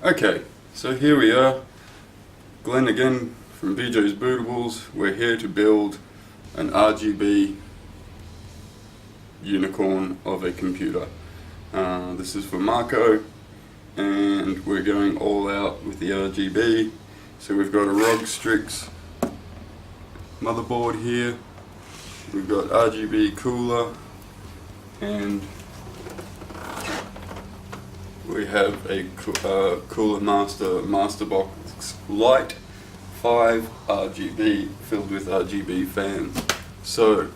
Okay, so here we are, Glenn again from BJ's Bootables. We're here to build an RGB unicorn of a computer. This is for Marco, and we're going all out with the RGB. So we've got a ROG Strix motherboard here, we've got RGB cooler, and we have a Cooler Master Box Lite 5 RGB filled with RGB fans. So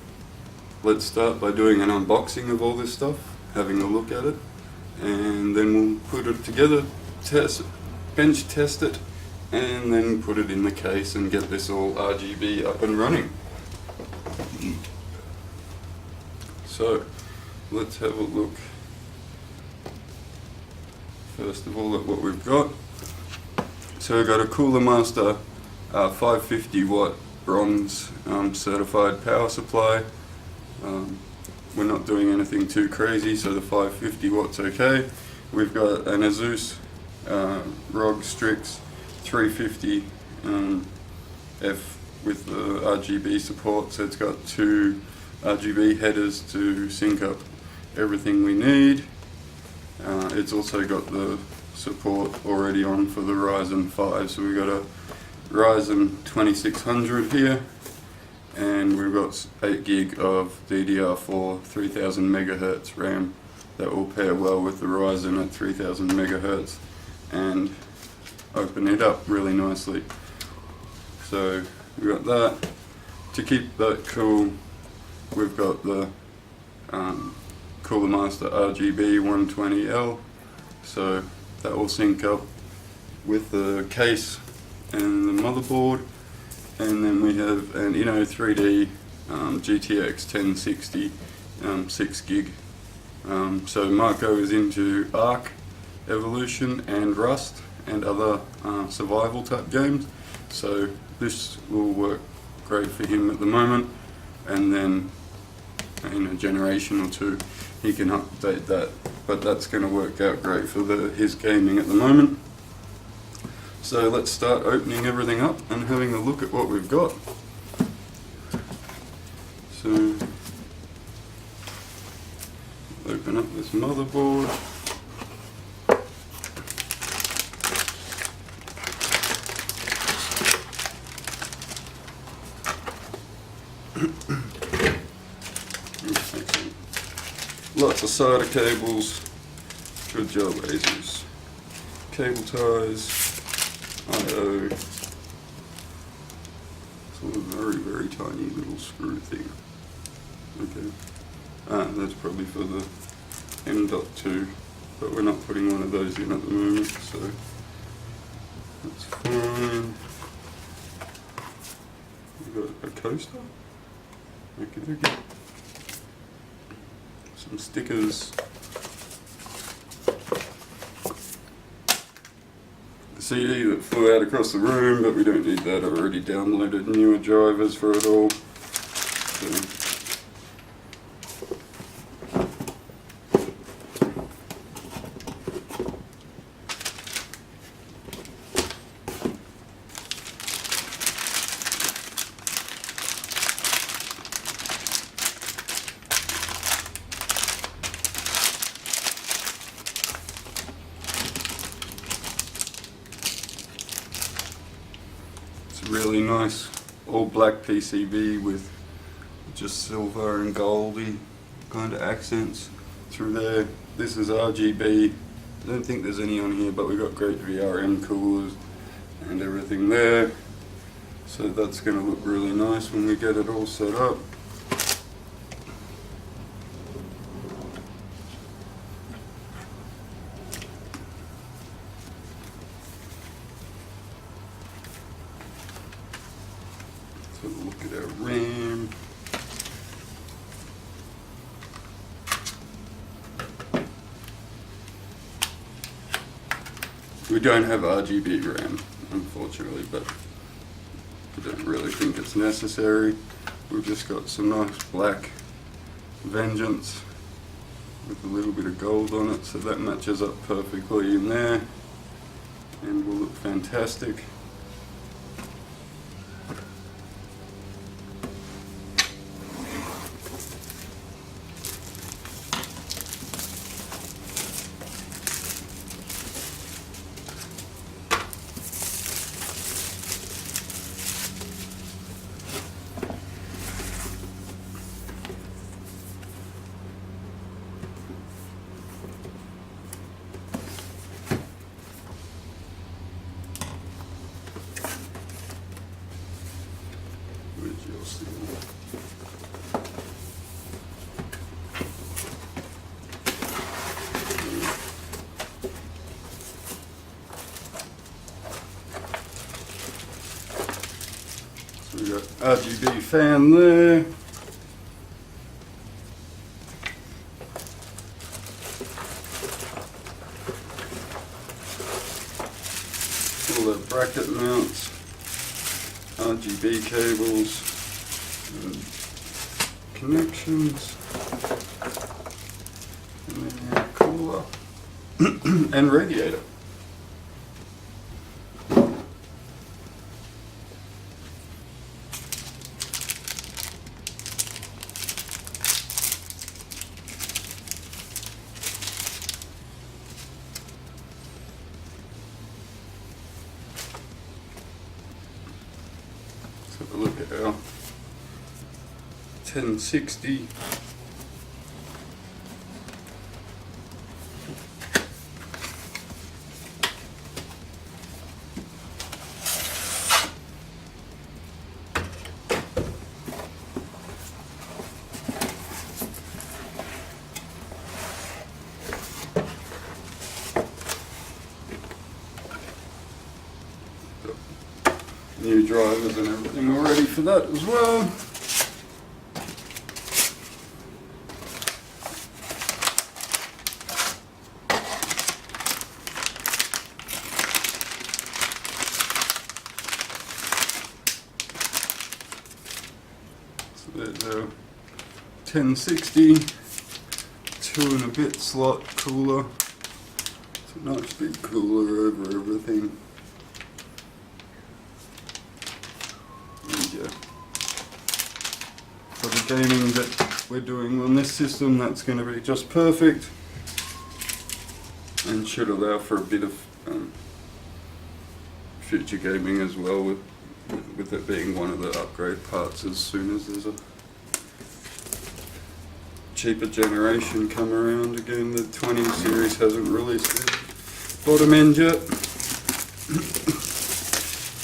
let's start by doing an unboxing of all this stuff, having a look at it, and then we'll put it together, bench test it, and then put it in the case and get this all RGB up and running. So let's have a look first of all at what we've got. So we've got a Cooler Master 550 watt bronze certified power supply. We're not doing anything too crazy, so the 550 watts okay. We've got an Asus ROG Strix 350 F with the RGB support, so it's got two RGB headers to sync up everything we need. It's also got the support already on for the Ryzen 5, so we've got a Ryzen 2600 here, and we've got 8 gig of DDR4 3000 megahertz RAM that will pair well with the Ryzen at 3000 megahertz and open it up really nicely. So we've got that. To keep that cool, we've got the Cooler Master RGB 120L, so that will sync up with the case and the motherboard. And then we have an Inno3D GTX 1060 6 gig. So Marco is into Ark, Evolution and Rust and other survival type games, so this will work great for him at the moment, and then in a generation or two he can update that, but that's going to work out great for his gaming at the moment. So let's start opening everything up and having a look at what we've got. So open up this motherboard. Lots of SATA cables, good job Asus, cable ties, I/O, sort of very tiny little screw thing. Okay, that's probably for the M.2, but we're not putting one of those in at the moment, so that's fine. We've got a coaster, okay. Some stickers, the CD that flew out across the room, but we don't need that. I've already downloaded newer drivers for it all. So really nice all black PCB with just silver and goldy kind of accents through there. This is RGB. I don't think there's any on here, but we've got great VRM coolers and everything there, so that's going to look really nice when we get it all set up. So look at our RAM. We don't have RGB RAM, unfortunately, but I don't really think it's necessary. We've just got some nice black Vengeance with a little bit of gold on it, so that matches up perfectly in there. and will look fantastic. So we got RGB fan there. All the bracket mounts, RGB cables, and connections, and then our cooler and radiator. Let's have a look at our 1060. New drivers and everything all ready for that as well. So there's our 1060, 2 and a bit slot cooler. It's a nice big cooler over everything. For the gaming that we're doing on this system, that's going to be just perfect and should allow for a bit of future gaming as well, with it being one of the upgrade parts as soon as there's a cheaper generation come around. Again, the 20 series hasn't released their bottom end yet,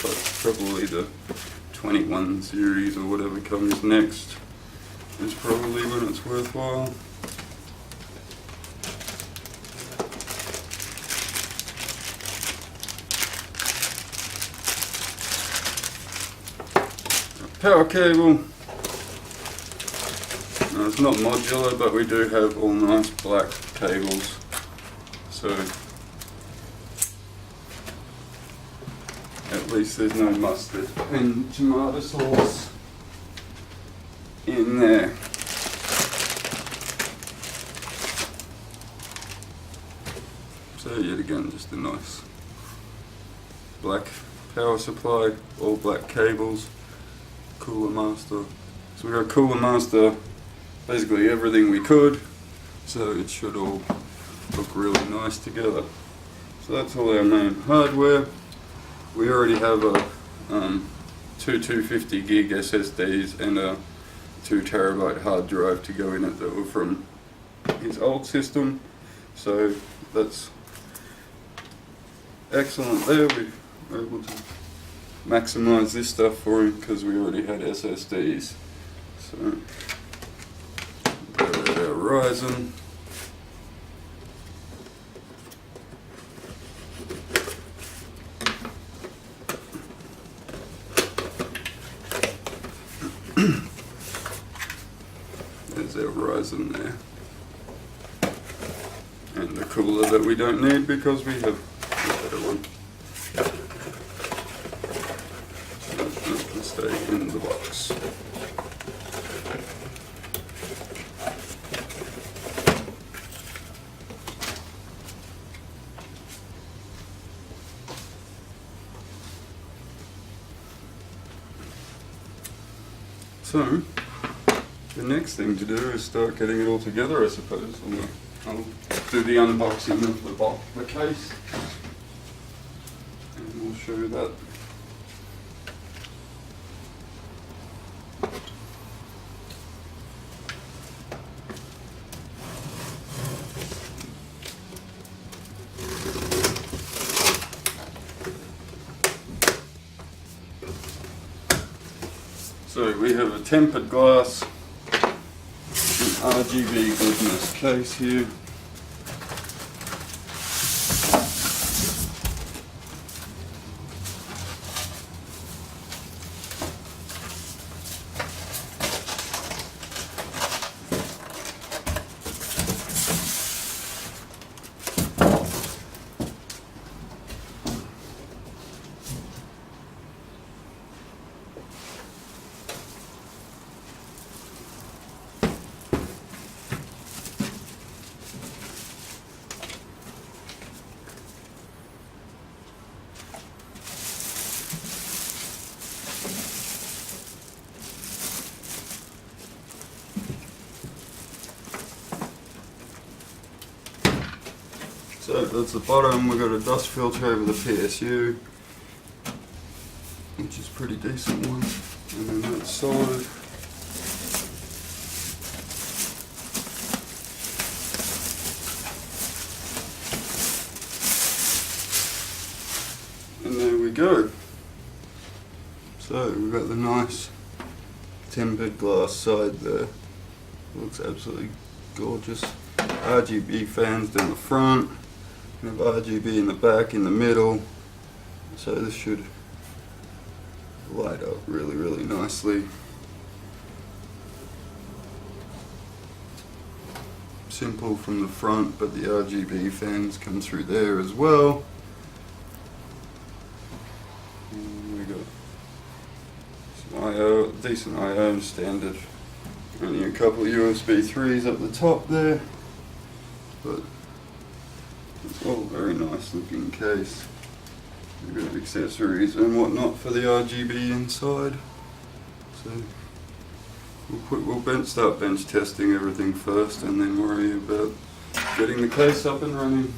but probably the 21 series or whatever comes next is probably when it's worthwhile. Power cable. Now, it's not modular, but we do have all nice black cables, so at least there's no mustard and tomato sauce in there. So yet again, just a nice black power supply, all black cables, cooler master. So we got cooler master basically everything we could, so it should all look really nice together. So that's all our main hardware. We already have a two 250 gig SSDs and a 2 terabyte hard drive to go in it that were from his old system, so that's excellent there. We were able to maximize this stuff for him because we already had SSDs. So there at our Ryzen. There's our Ryzen there. And the cooler that we don't need because we have a better one. So that can stay in the box. So, the next thing to do is start getting it all together, I suppose. I'll do the unboxing of the case, and we'll show you that. So we have a tempered glass RGB Goodness case here. So that's the bottom. We've got a dust filter over the PSU, which is a pretty decent one, and then that's solid. And there we go. So we've got the nice tempered glass side there. Looks absolutely gorgeous. RGB fans down the front. We have RGB in the back, in the middle. So this should light up really, really nicely. Simple from the front, but the RGB fans come through there as well. And we got some I/O, decent I/O, standard. Only a couple of USB 3s up the top there, but it's all very nice looking case. A bit of accessories and whatnot for the RGB inside. So we'll start bench testing everything first, and then worry about getting the case up and running.